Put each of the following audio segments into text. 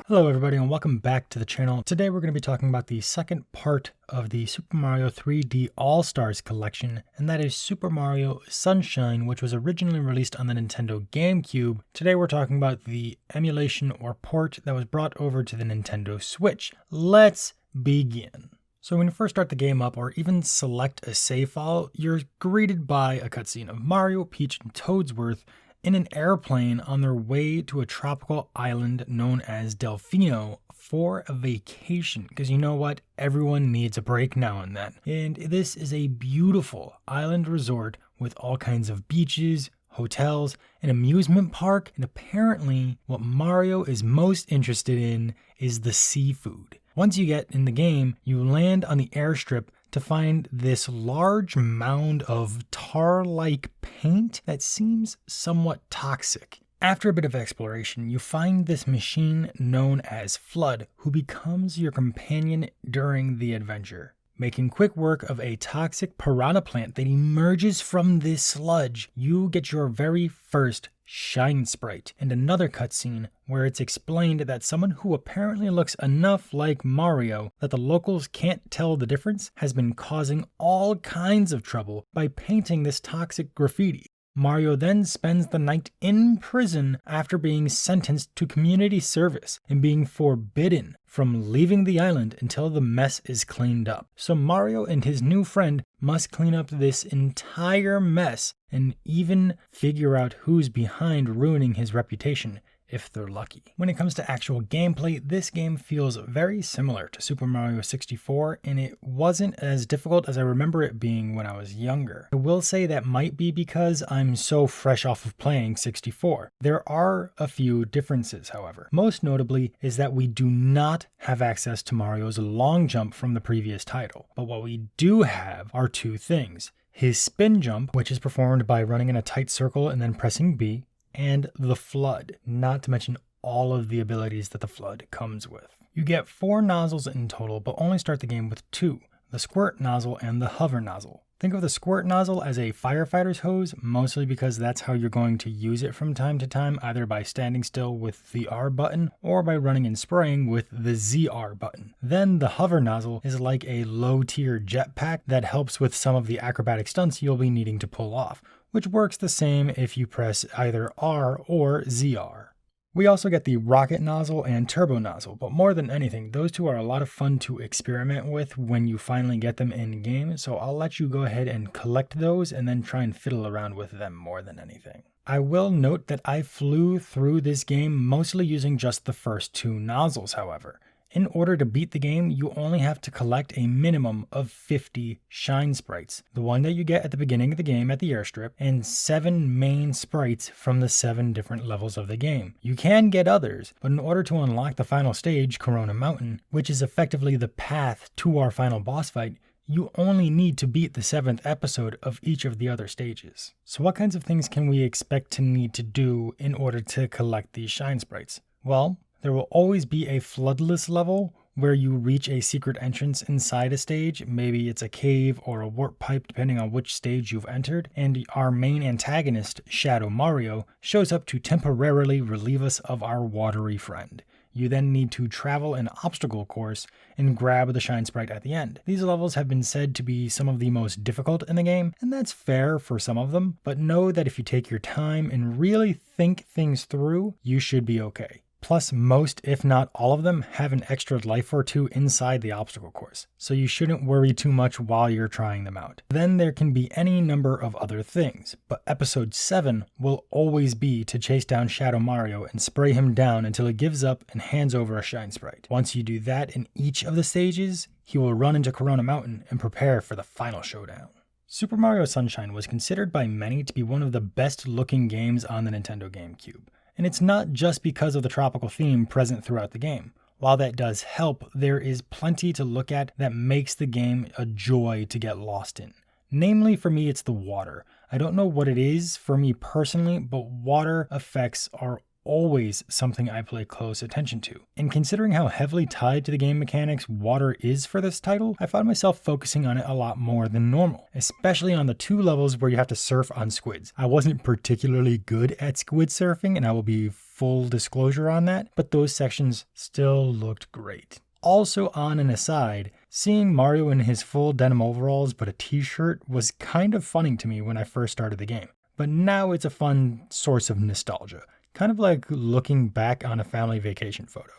Hello everybody and welcome back to the channel. Today we're going to be talking about the second part of the Super Mario 3D All-Stars collection, and that is Super Mario Sunshine, which was originally released on the Nintendo Gamecube. Today we're talking about the emulation or port that was brought over to the Nintendo Switch. Let's begin. So when you first start the game up or even select a save file, you're greeted by a cutscene of Mario, Peach, and Toadsworth in an airplane on their way to a tropical island known as Delphino for a vacation. Because you know what? Everyone needs a break now and then. And this is a beautiful island resort with all kinds of beaches, hotels, an amusement park, and apparently what Mario is most interested in is the seafood. Once you get in the game, you land on the airstrip to find this large mound of tar-like paint that seems somewhat toxic. After a bit of exploration, you find this machine known as FLUDD, who becomes your companion during the adventure. Making quick work of a toxic piranha plant that emerges from this sludge, you get your very first Shine Sprite, and another cutscene where it's explained that someone who apparently looks enough like Mario that the locals can't tell the difference has been causing all kinds of trouble by painting this toxic graffiti. Mario then spends the night in prison after being sentenced to community service and being forbidden from leaving the island until the mess is cleaned up. So Mario and his new friend must clean up this entire mess and even figure out who's behind ruining his reputation, if they're lucky. When it comes to actual gameplay, this game feels very similar to Super Mario 64, and it wasn't as difficult as I remember it being when I was younger. I will say that might be because I'm so fresh off of playing 64. There are a few differences, however. Most notably is that we do not have access to Mario's long jump from the previous title, but what we do have are two things. His spin jump, which is performed by running in a tight circle and then pressing B, and the FLUDD, not to mention all of the abilities that the FLUDD comes with. You get 4 nozzles in total, but only start the game with 2, the squirt nozzle and the hover nozzle. Think of the squirt nozzle as a firefighter's hose, mostly because that's how you're going to use it from time to time, either by standing still with the R button or by running and spraying with the ZR button. Then the hover nozzle is like a low-tier jetpack that helps with some of the acrobatic stunts you'll be needing to pull off, which works the same if you press either R or ZR. We also get the rocket nozzle and turbo nozzle, but more than anything, those two are a lot of fun to experiment with when you finally get them in game, so I'll let you go ahead and collect those and then try and fiddle around with them more than anything. I will note that I flew through this game mostly using just the first 2 nozzles, however. In order to beat the game, you only have to collect a minimum of 50 Shine Sprites, the one that you get at the beginning of the game at the airstrip, and 7 main sprites from the 7 different levels of the game. You can get others, but in order to unlock the final stage, Corona Mountain, which is effectively the path to our final boss fight, you only need to beat the 7th episode of each of the other stages. So what kinds of things can we expect to need to do in order to collect these Shine Sprites? Well, there will always be a floodless level where you reach a secret entrance inside a stage. Maybe it's a cave or a warp pipe depending on which stage you've entered, and our main antagonist, Shadow Mario, shows up to temporarily relieve us of our watery friend. You then need to travel an obstacle course and grab the Shine Sprite at the end. These levels have been said to be some of the most difficult in the game, and that's fair for some of them, but know that if you take your time and really think things through, you should be okay. Plus, most, if not all of them, have an extra life or 2 inside the obstacle course, so you shouldn't worry too much while you're trying them out. Then there can be any number of other things, but episode 7 will always be to chase down Shadow Mario and spray him down until he gives up and hands over a Shine Sprite. Once you do that in each of the stages, he will run into Corona Mountain and prepare for the final showdown. Super Mario Sunshine was considered by many to be one of the best looking games on the Nintendo Gamecube. And it's not just because of the tropical theme present throughout the game. While that does help, there is plenty to look at that makes the game a joy to get lost in. Namely, for me, it's the water. I don't know what it is for me personally, but water effects are always something I pay close attention to. And considering how heavily tied to the game mechanics water is for this title, I found myself focusing on it a lot more than normal, especially on the 2 levels where you have to surf on squids. I wasn't particularly good at squid surfing, and I will be full disclosure on that, but those sections still looked great. Also, on an aside, seeing Mario in his full denim overalls but a t-shirt was kind of funny to me when I first started the game. But now it's a fun source of nostalgia, kind of like looking back on a family vacation photo.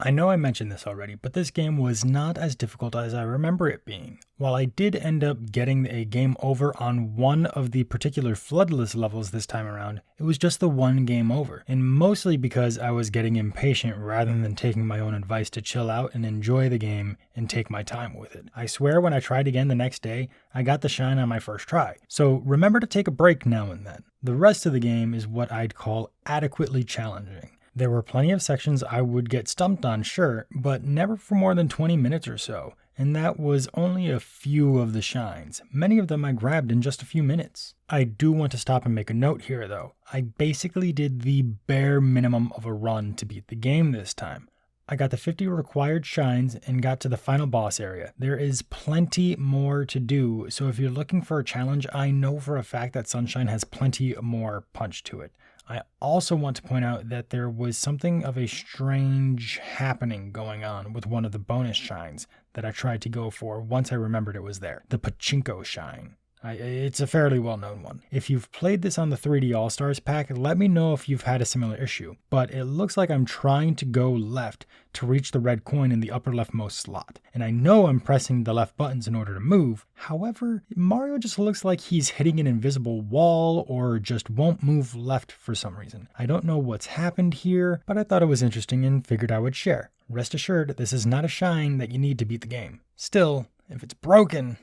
I know I mentioned this already, but this game was not as difficult as I remember it being. While I did end up getting a game over on one of the particular floodless levels this time around, it was just the one game over, and mostly because I was getting impatient rather than taking my own advice to chill out and enjoy the game and take my time with it. I swear when I tried again the next day, I got the shine on my first try. So remember to take a break now and then. The rest of the game is what I'd call adequately challenging. There were plenty of sections I would get stumped on, sure, but never for more than 20 minutes or so, and that was only a few of the shines. Many of them I grabbed in just a few minutes. I do want to stop and make a note here though. I basically did the bare minimum of a run to beat the game this time. I got the 50 required shines and got to the final boss area. There is plenty more to do, so if you're looking for a challenge, I know for a fact that Sunshine has plenty more punch to it. I also want to point out that there was something of a strange happening going on with one of the bonus shines that I tried to go for once I remembered it was there. The Pachinko shine. It's a fairly well-known one. If you've played this on the 3D All-Stars pack, let me know if you've had a similar issue. But it looks like I'm trying to go left to reach the red coin in the upper leftmost slot. And I know I'm pressing the left buttons in order to move. However, Mario just looks like he's hitting an invisible wall or just won't move left for some reason. I don't know what's happened here, but I thought it was interesting and figured I would share. Rest assured, this is not a shine that you need to beat the game. Still, if it's broken,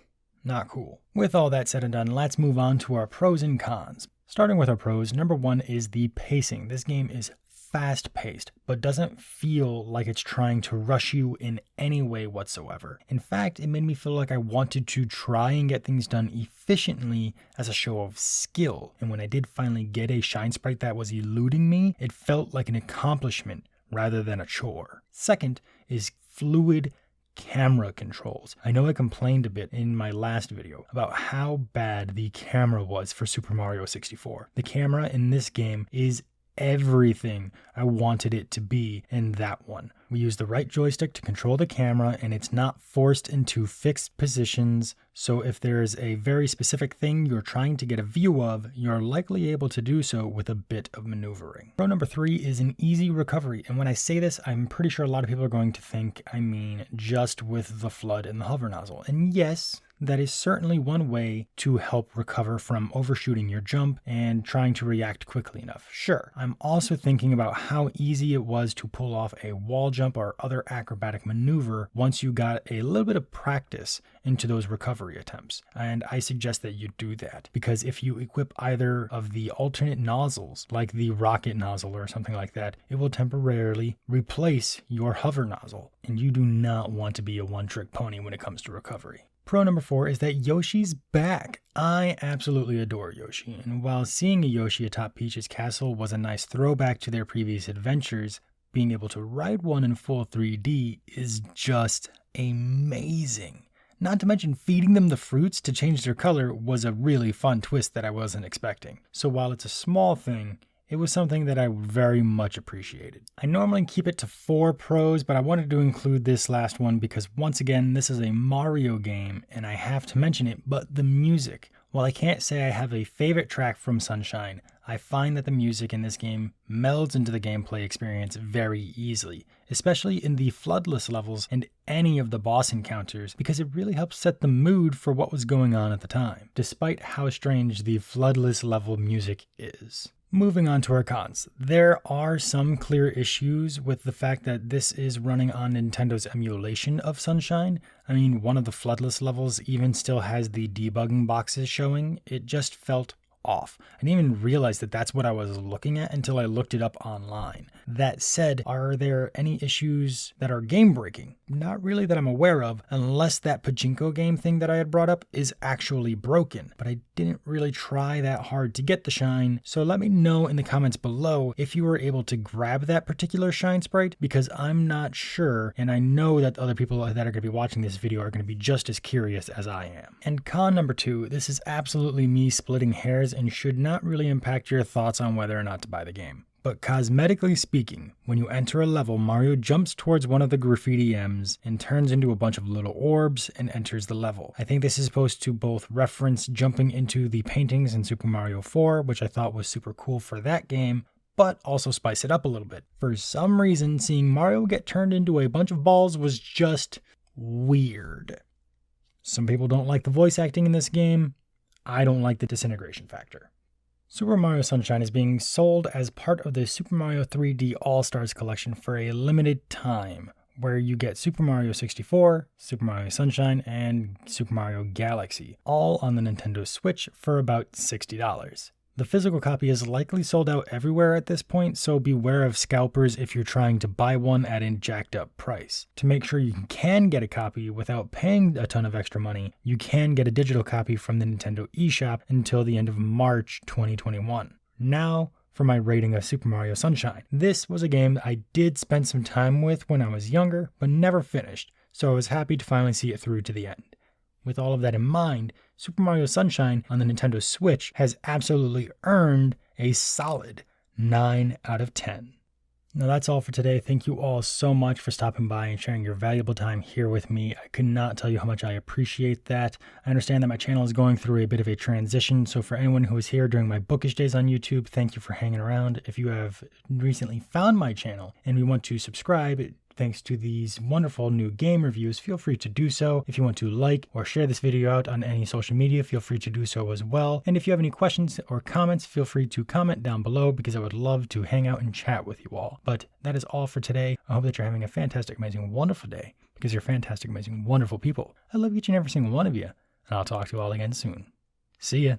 not cool. With all that said and done, let's move on to our pros and cons. Starting with our pros, number one is the pacing. This game is fast-paced, but doesn't feel like it's trying to rush you in any way whatsoever. In fact, it made me feel like I wanted to try and get things done efficiently as a show of skill. And when I did finally get a shine sprite that was eluding me, it felt like an accomplishment rather than a chore. Second is fluid camera controls. I know I complained a bit in my last video about how bad the camera was for Super Mario 64. The camera in this game is everything I wanted it to be in that one. We use the right joystick to control the camera and it's not forced into fixed positions, so if there's a very specific thing you're trying to get a view of, you're likely able to do so with a bit of maneuvering. Pro number 3 is an easy recovery, and when I say this, I'm pretty sure a lot of people are going to think I mean just with the FLUDD and the hover nozzle, and yes, that is certainly one way to help recover from overshooting your jump and trying to react quickly enough. Sure, I'm also thinking about how easy it was to pull off a wall jump or other acrobatic maneuver once you got a little bit of practice into those recovery attempts. And I suggest that you do that, because if you equip either of the alternate nozzles, like the rocket nozzle or something like that, it will temporarily replace your hover nozzle. And you do not want to be a one-trick pony when it comes to recovery. Pro number 4 is that Yoshi's back. I absolutely adore Yoshi, and while seeing a Yoshi atop Peach's castle was a nice throwback to their previous adventures, being able to ride one in full 3D is just amazing. Not to mention feeding them the fruits to change their color was a really fun twist that I wasn't expecting. So while it's a small thing, it was something that I very much appreciated. I normally keep it to 4 pros, but I wanted to include this last one because once again, this is a Mario game and I have to mention it, but the music. While I can't say I have a favorite track from Sunshine, I find that the music in this game melds into the gameplay experience very easily, especially in the floodless levels and any of the boss encounters, because it really helps set the mood for what was going on at the time, despite how strange the floodless level music is. Moving on to our cons. There are some clear issues with the fact that this is running on Nintendo's emulation of Sunshine. I mean, one of the floodless levels even still has the debugging boxes showing. It just felt off. I didn't even realize that that's what I was looking at until I looked it up online. That said, are there any issues that are game breaking? Not really that I'm aware of, unless that pachinko game thing that I had brought up is actually broken, but I didn't really try that hard to get the shine, so let me know in the comments below if you were able to grab that particular shine sprite, because I'm not sure, and I know that other people that are going to be watching this video are going to be just as curious as I am. And con number 2, this is absolutely me splitting hairs and should not really impact your thoughts on whether or not to buy the game. But cosmetically speaking, when you enter a level, Mario jumps towards one of the graffiti M's and turns into a bunch of little orbs and enters the level. I think this is supposed to both reference jumping into the paintings in Super Mario 4, which I thought was super cool for that game, but also spice it up a little bit. For some reason, seeing Mario get turned into a bunch of balls was just weird. Some people don't like the voice acting in this game. I don't like the disintegration factor. Super Mario Sunshine is being sold as part of the Super Mario 3D All-Stars collection for a limited time, where you get Super Mario 64, Super Mario Sunshine, and Super Mario Galaxy, all on the Nintendo Switch for about $60. The physical copy is likely sold out everywhere at this point, so beware of scalpers if you're trying to buy one at a jacked up price. To make sure you can get a copy without paying a ton of extra money, you can get a digital copy from the Nintendo eShop until the end of March 2021. Now, for my rating of Super Mario Sunshine. This was a game that I did spend some time with when I was younger, but never finished, so I was happy to finally see it through to the end. With all of that in mind, Super Mario Sunshine on the Nintendo Switch has absolutely earned a solid 9 out of 10. Now that's all for today. Thank you all so much for stopping by and sharing your valuable time here with me. I could not tell you how much I appreciate that. I understand that my channel is going through a bit of a transition, so for anyone who was here during my bookish days on YouTube, thank you for hanging around. If you have recently found my channel and you want to subscribe, thanks to these wonderful new game reviews, feel free to do so. If you want to like or share this video out on any social media, feel free to do so as well. And if you have any questions or comments, feel free to comment down below because I would love to hang out and chat with you all. But that is all for today. I hope that you're having a fantastic, amazing, wonderful day because you're fantastic, amazing, wonderful people. I love each and every single one of you, and I'll talk to you all again soon. See ya.